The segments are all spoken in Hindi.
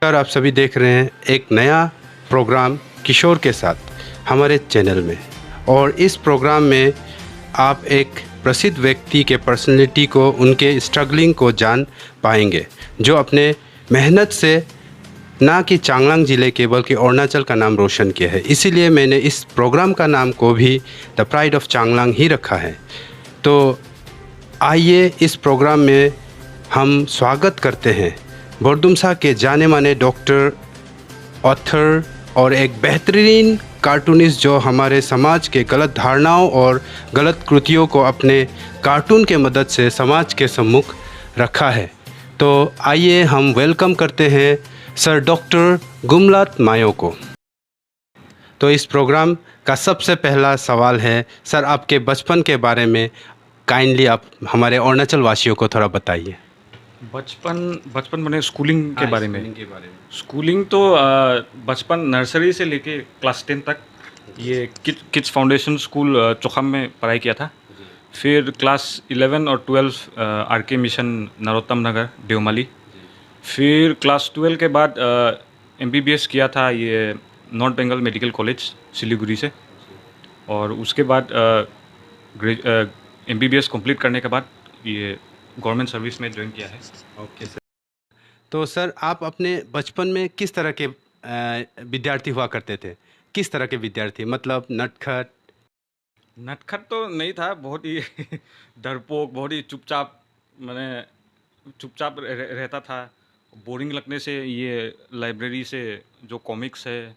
नमस्कार, आप सभी देख रहे हैं एक नया प्रोग्राम किशोर के साथ हमारे चैनल में। और इस प्रोग्राम में आप एक प्रसिद्ध व्यक्ति के पर्सनैलिटी को, उनके स्ट्रगलिंग को जान पाएंगे, जो अपने मेहनत से ना कि चांगलांग ज़िले के बल्कि अरुणाचल का नाम रोशन किया है। इसीलिए मैंने इस प्रोग्राम का नाम को भी द प्राइड ऑफ चांगलांग ही रखा है। तो आइए इस प्रोग्राम में हम स्वागत करते हैं बोरदुमसा के जाने माने डॉक्टर, ऑथर और एक बेहतरीन कार्टूनिस्ट, जो हमारे समाज के गलत धारणाओं और गलत कृतियों को अपने कार्टून के मदद से समाज के सम्मुख रखा है। तो आइए हम वेलकम करते हैं सर डॉक्टर गुमलात मायो को। तो इस प्रोग्राम का सबसे पहला सवाल है, सर आपके बचपन के बारे में काइंडली आप हमारे अरुणाचल वासियों को थोड़ा बताइए। बचपन मैंने स्कूलिंग के बारे में स्कूलिंग तो बचपन नर्सरी से लेके क्लास 10 तक ये किड्स फाउंडेशन स्कूल चोखम में पढ़ाई किया था। फिर क्लास 11 और 12 आर के मिशन नरोत्तम नगर देवमाली। फिर क्लास 12 के बाद MBBS किया था ये north Bengal medical college Siliguri से। और उसके बाद MBBS कंप्लीट करने के बाद ये गवर्नमेंट सर्विस में ज्वाइन किया है। Okay sir. तो सर आप अपने बचपन में किस तरह के विद्यार्थी हुआ करते थे? किस तरह के विद्यार्थी, मतलब नटखट तो नहीं था, बहुत ही डरपोक, बहुत ही चुपचाप, मैंने चुपचाप रहता था। बोरिंग लगने से ये लाइब्रेरी से जो कॉमिक्स है,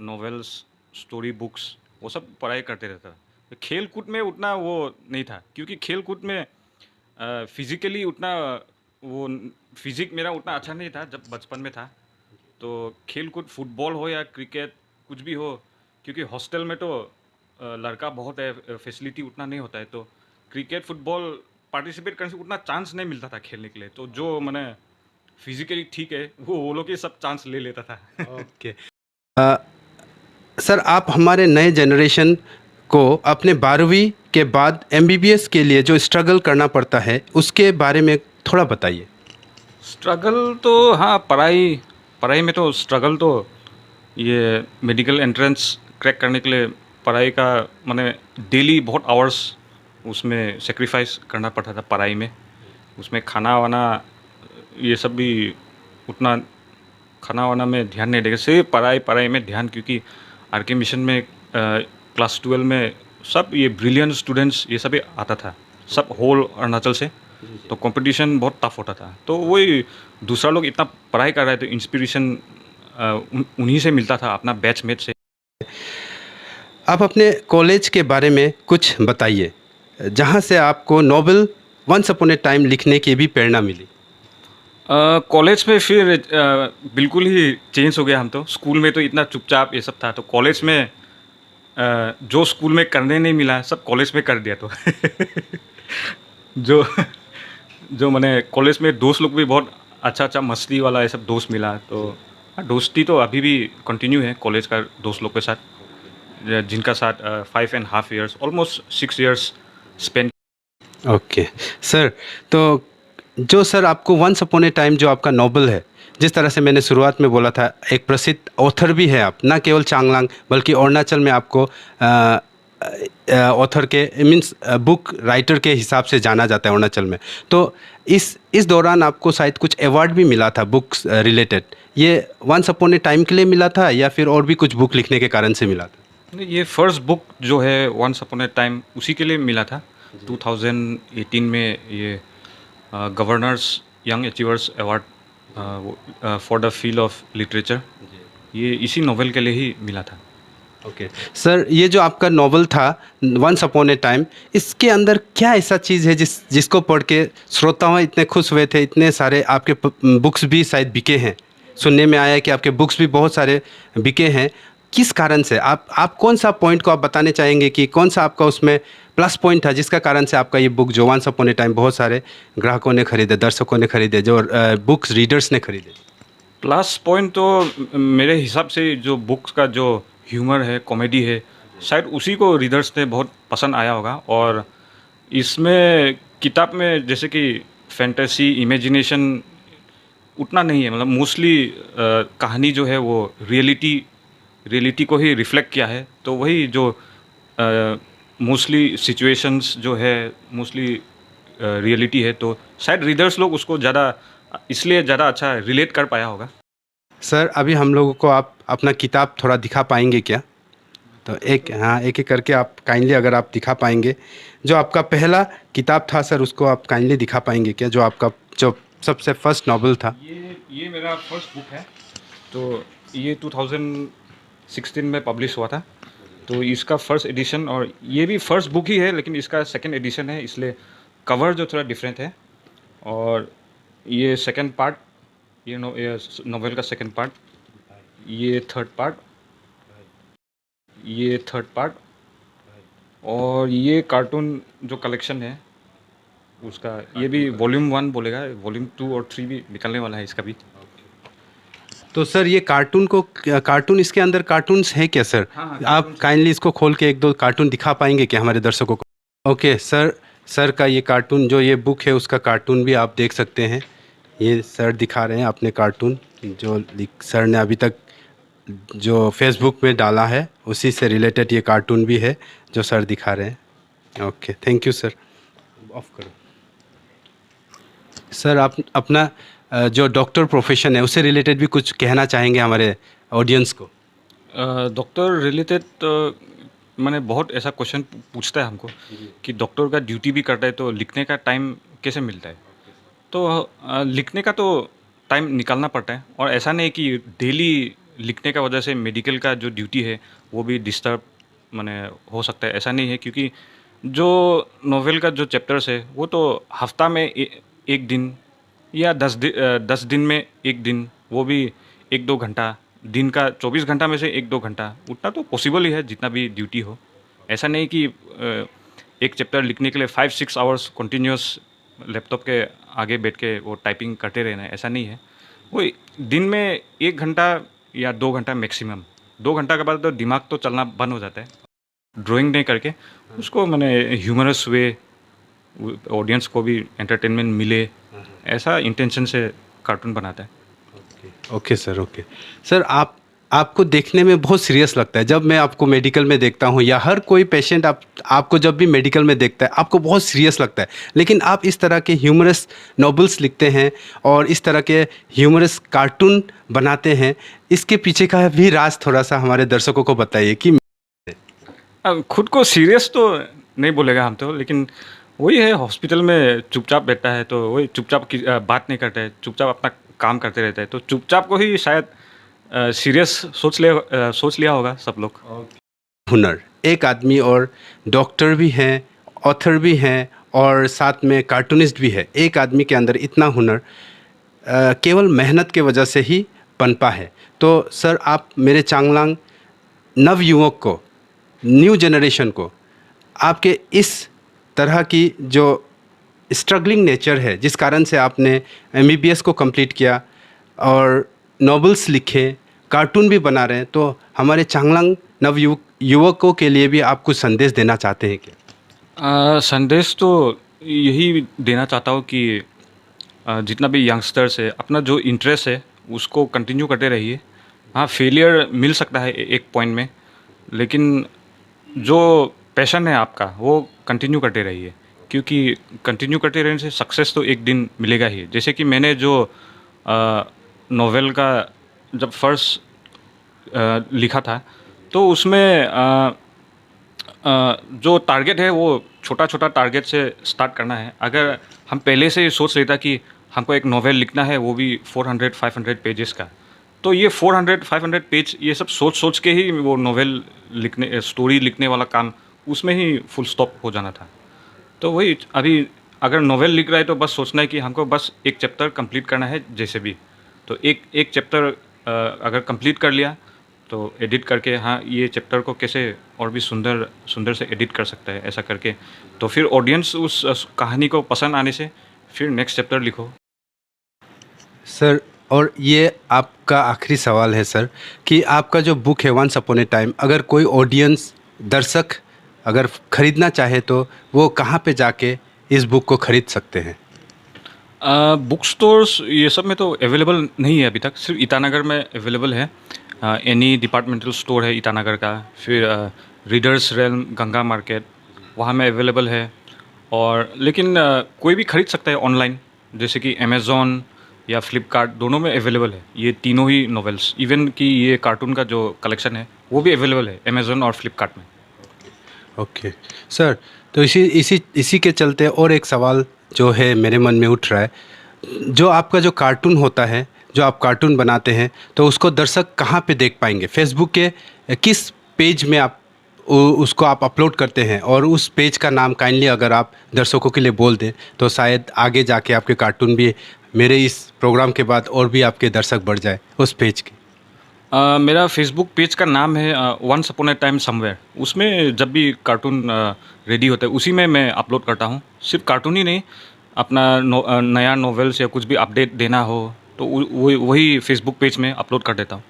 नॉवेल्स, स्टोरी बुक्स, वो सब पढ़ाई करते रहता था। खेल कूद में उतना वो नहीं था, क्योंकि खेल कूद में फिज़िकली उतना वो फिज़िक मेरा उतना अच्छा नहीं था जब बचपन में था। तो खेल कूद, फुटबॉल हो या क्रिकेट, कुछ भी हो, क्योंकि हॉस्टल में तो लड़का बहुत है, फैसिलिटी उतना नहीं होता है, तो क्रिकेट फुटबॉल पार्टिसिपेट करने से उतना चांस नहीं मिलता था खेलने के लिए। तो जो मैंने फिज़िकली ठीक है वो लोग ये सब चांस ले लेता था। ओके। सर आप हमारे नए जनरेशन को अपने 12वीं के बाद MBBS के लिए जो स्ट्रगल करना पड़ता है उसके बारे में थोड़ा बताइए। स्ट्रगल तो हाँ, पढ़ाई में तो स्ट्रगल तो ये मेडिकल एंट्रेंस क्रैक करने के लिए पढ़ाई का मैंने डेली बहुत आवर्स उसमें सेक्रीफाइस करना पड़ता था पढ़ाई में। उसमें खाना वाना ये सब भी उतना खाना वाना में ध्यान नहीं देगा, सिर्फ पढ़ाई में ध्यान, क्योंकि आर के मिशन में क्लास 12 में सब ये ब्रिलियंट स्टूडेंट्स ये सब आता था, सब होल अरुणाचल से। तो कंपटीशन बहुत टफ होता था। तो वही दूसरा लोग इतना पढ़ाई कर रहे थे, इंस्पिरेशन उन्हीं से मिलता था, अपना बैचमेट से। आप अपने कॉलेज के बारे में कुछ बताइए, जहाँ से आपको novel once upon a time लिखने की भी प्रेरणा मिली। कॉलेज में फिर बिल्कुल ही चेंज हो गया। हम तो स्कूल में तो इतना चुपचाप ये सब था, तो कॉलेज में जो स्कूल में करने नहीं मिला सब कॉलेज में कर दिया। तो जो मैंने कॉलेज में दोस्त लोग भी बहुत अच्छा मस्ती वाला ये सब दोस्त मिला। तो दोस्ती तो अभी भी कंटिन्यू है कॉलेज का दोस्त लोग के साथ, जिनका साथ 5.5 years almost 6 years spend. Okay sir. तो जो सर आपको वंस अपॉन ए टाइम जो आपका नॉवल है, जिस तरह से मैंने शुरुआत में बोला था, एक प्रसिद्ध ऑथर भी है आप, ना केवल चांगलांग बल्कि अरुणाचल में आपको ऑथर के मीन्स बुक राइटर के हिसाब से जाना जाता है अरुणाचल में। तो इस दौरान आपको शायद कुछ अवार्ड भी मिला था बुक्स रिलेटेड। ये वंस अपॉन ए टाइम के लिए मिला था या फिर और भी कुछ बुक लिखने के कारण से मिला था? ये फर्स्ट बुक जो है वंस अपॉन ए टाइम उसी के लिए मिला था। 2018 में ये governors young achievers award for the field of literature, ये इसी नोवेल के लिए ही मिला था। ओके सर, ये जो आपका नॉवल था वंस अपॉन ए टाइम, इसके अंदर क्या ऐसा चीज़ है जिसको पढ़ के श्रोताओं इतने खुश हुए थे? इतने सारे आपके बुक्स भी शायद बिके हैं, सुनने में आया है कि आपके बुक्स भी बहुत सारे बिके हैं। किस कारण से आप कौन सा पॉइंट को आप बताने चाहेंगे कि कौन सा आपका उसमें प्लस पॉइंट था जिसका कारण से आपका ये बुक जो वंस अपॉन ए टाइम बहुत सारे ग्राहकों ने खरीदे, दर्शकों ने खरीदे, जो बुक्स रीडर्स ने खरीदे? प्लस पॉइंट तो मेरे हिसाब से जो बुक्स का जो ह्यूमर है, कॉमेडी है, शायद उसी को रीडर्स ने बहुत पसंद आया होगा। और इसमें किताब में जैसे कि फैंटेसी, इमेजिनेशन उतना नहीं है, मतलब मोस्टली कहानी जो है वो रियलिटी को ही रिफ्लेक्ट किया है। तो वही जो मोस्टली सिचुएशंस जो है मोस्टली रियलिटी है, तो शायद रीडर्स लोग उसको ज़्यादा इसलिए ज़्यादा अच्छा रिलेट कर पाया होगा। सर अभी हम लोगों को आप अपना किताब थोड़ा दिखा पाएंगे क्या? तो एक हाँ एक एक करके आप काइंडली अगर आप दिखा पाएंगे, जो आपका पहला किताब था सर उसको आप काइंडली दिखा पाएंगे क्या, जो आपका जो सबसे फर्स्ट नॉवल था? ये मेरा फर्स्ट बुक है। तो ये 2016 में पब्लिश हुआ था। तो इसका फर्स्ट एडिशन, और ये भी फर्स्ट बुक ही है लेकिन इसका सेकंड एडिशन है, इसलिए कवर जो थोड़ा डिफरेंट है। और ये सेकंड पार्ट, ये नोवेल का सेकंड पार्ट, ये थर्ड पार्ट, ये थर्ड पार्ट, और ये कार्टून जो कलेक्शन है उसका, ये भी वॉल्यूम 1 बोलेगा, वॉल्यूम 2 और 3 भी निकलने वाला है इसका भी। तो सर ये कार्टून इसके अंदर कार्टून्स है क्या सर? हाँ, आप काइंडली इसको खोल के एक दो कार्टून दिखा पाएंगे क्या हमारे दर्शकों को? ओके सर का ये कार्टून, जो ये बुक है उसका कार्टून भी आप देख सकते हैं। ये सर दिखा रहे हैं अपने कार्टून, जो सर ने अभी तक जो फेसबुक में डाला है उसी से रिलेटेड ये कार्टून भी है जो सर दिखा रहे हैं। Okay, thank you sir. Of करो सर। आप अपना जो डॉक्टर प्रोफेशन है उससे रिलेटेड भी कुछ कहना चाहेंगे हमारे ऑडियंस को? डॉक्टर रिलेटेड मैंने बहुत ऐसा क्वेश्चन पूछता है हमको कि डॉक्टर का ड्यूटी भी करता है तो लिखने का टाइम कैसे मिलता है। तो लिखने का तो टाइम निकालना पड़ता है, और ऐसा नहीं कि डेली लिखने का वजह से मेडिकल का जो ड्यूटी है वो भी डिस्टर्ब माने हो सकता है, ऐसा नहीं है। क्योंकि जो नोवेल का जो चैप्टर्स है वो तो हफ्ता में एक दिन या 10 दिन में एक दिन, वो भी 1-2 घंटा, दिन का 24 घंटा में से 1-2 घंटा, उतना तो पॉसिबल ही है जितना भी ड्यूटी हो। ऐसा नहीं कि एक चैप्टर लिखने के लिए 5-6 आवर्स कंटिन्यूस लैपटॉप के आगे बैठ के वो टाइपिंग करते रहना है, ऐसा नहीं है। वो दिन में 1 घंटा या 2 घंटा मैक्सिमम, 2 घंटा के बाद तो दिमाग तो चलना बंद हो जाता है। ड्राइंग नहीं करके उसको मैंने ह्यूमरस वे, ऑडियंस को भी एंटरटेनमेंट मिले, ऐसा इंटेंशन से कार्टून बनाता है। Okay sir. ओके सर, आपको देखने में बहुत सीरियस लगता है। जब मैं आपको मेडिकल में देखता हूँ या हर कोई पेशेंट आपको जब भी मेडिकल में देखता है आपको बहुत सीरियस लगता है, लेकिन आप इस तरह के ह्यूमरस नॉवेल्स लिखते हैं और इस तरह के ह्यूमरस कार्टून बनाते हैं, इसके पीछे का भी राज थोड़ा सा हमारे दर्शकों को बताइए कि खुद को सीरियस तो नहीं बोलेगा हम तो, लेकिन वही है, हॉस्पिटल में चुपचाप बैठता है तो वही चुपचाप बात नहीं करता है, चुपचाप अपना काम करते रहता है, तो चुपचाप को ही शायद सीरियस सोच लिया होगा सब लोग। हुनर, एक आदमी और डॉक्टर भी हैं, ऑथर भी हैं और साथ में कार्टूनिस्ट भी है। एक आदमी के अंदर इतना हुनर केवल मेहनत के वजह से ही पनपा है। तो सर आप मेरे चांगलांग नवयुवक को, न्यू जनरेशन को, आपके इस तरह की जो स्ट्रगलिंग नेचर है जिस कारण से आपने MBBS को कंप्लीट किया और नॉवेल्स लिखे, कार्टून भी बना रहे हैं, तो हमारे चांगलांग युवकों के लिए भी आप कुछ संदेश देना चाहते हैं क्या? संदेश तो यही देना चाहता हूँ कि जितना भी यंगस्टर्स है अपना जो इंटरेस्ट है उसको कंटिन्यू करते रहिए। हाँ, फेलियर मिल सकता है एक पॉइंट में, लेकिन जो पैशन है आपका वो कंटिन्यू करते रहिए, क्योंकि कंटिन्यू करते रहने से सक्सेस तो एक दिन मिलेगा ही। जैसे कि मैंने जो नोवेल का जब फर्स्ट लिखा था तो उसमें जो टारगेट है वो छोटा छोटा टारगेट से स्टार्ट करना है। अगर हम पहले से ही सोच लेता कि हमको एक नोवेल लिखना है वो भी 400-500 पेजेस का, तो ये 400-500 पेज ये सब सोच के ही वो नोवेल लिखने, स्टोरी लिखने वाला काम उसमें ही फुल स्टॉप हो जाना था। तो वही अभी अगर नोवेल लिख रहा है तो बस सोचना है कि हमको बस एक चैप्टर कंप्लीट करना है जैसे भी, तो एक चैप्टर अगर कंप्लीट कर लिया तो एडिट करके, हाँ ये चैप्टर को कैसे और भी सुंदर से एडिट कर सकता है, ऐसा करके तो फिर ऑडियंस उस कहानी को पसंद आने से फिर नेक्स्ट चैप्टर लिखो। सर, और ये आपका आखिरी सवाल है सर कि आपका जो बुक है वंस अपॉन ए टाइम, अगर कोई ऑडियंस, दर्शक अगर ख़रीदना चाहे तो वो कहाँ पे जाके इस बुक को ख़रीद सकते हैं? बुक स्टोर्स ये सब में तो अवेलेबल नहीं है अभी तक, सिर्फ ईटानगर में अवेलेबल है। एनी डिपार्टमेंटल स्टोर है ईटानगर का, फिर रीडर्स रेल्म गंगा मार्केट वहाँ में अवेलेबल है। और लेकिन कोई भी खरीद सकता है ऑनलाइन, जैसे कि अमेज़ॉन या फ्लिपकार्ट, दोनों में अवेलेबल है ये तीनों ही नॉवेल्स। इवन कि ये कार्टून का जो कलेक्शन है वो भी अवेलेबल है अमेज़ॉन और फ्लिपकार्ट में। ओके सर, तो इसी के चलते और एक सवाल जो है मेरे मन में उठ रहा है, जो आपका जो कार्टून होता है, जो आप कार्टून बनाते हैं, तो उसको दर्शक कहाँ पे देख पाएंगे? फेसबुक के किस पेज में आप उसको आप अपलोड करते हैं? और उस पेज का नाम काइंडली अगर आप दर्शकों के लिए बोल दें तो शायद आगे जाके आपके कार्टून भी मेरे इस प्रोग्राम के बाद और भी आपके दर्शक बढ़ जाए उस पेज के। मेरा फेसबुक पेज का नाम है once upon a time somewhere. उसमें जब भी कार्टून रेडी होता है उसी में मैं अपलोड करता हूँ। सिर्फ कार्टून ही नहीं, अपना नया नॉवेल्स या कुछ भी अपडेट देना हो तो वही फेसबुक पेज में अपलोड कर देता हूँ।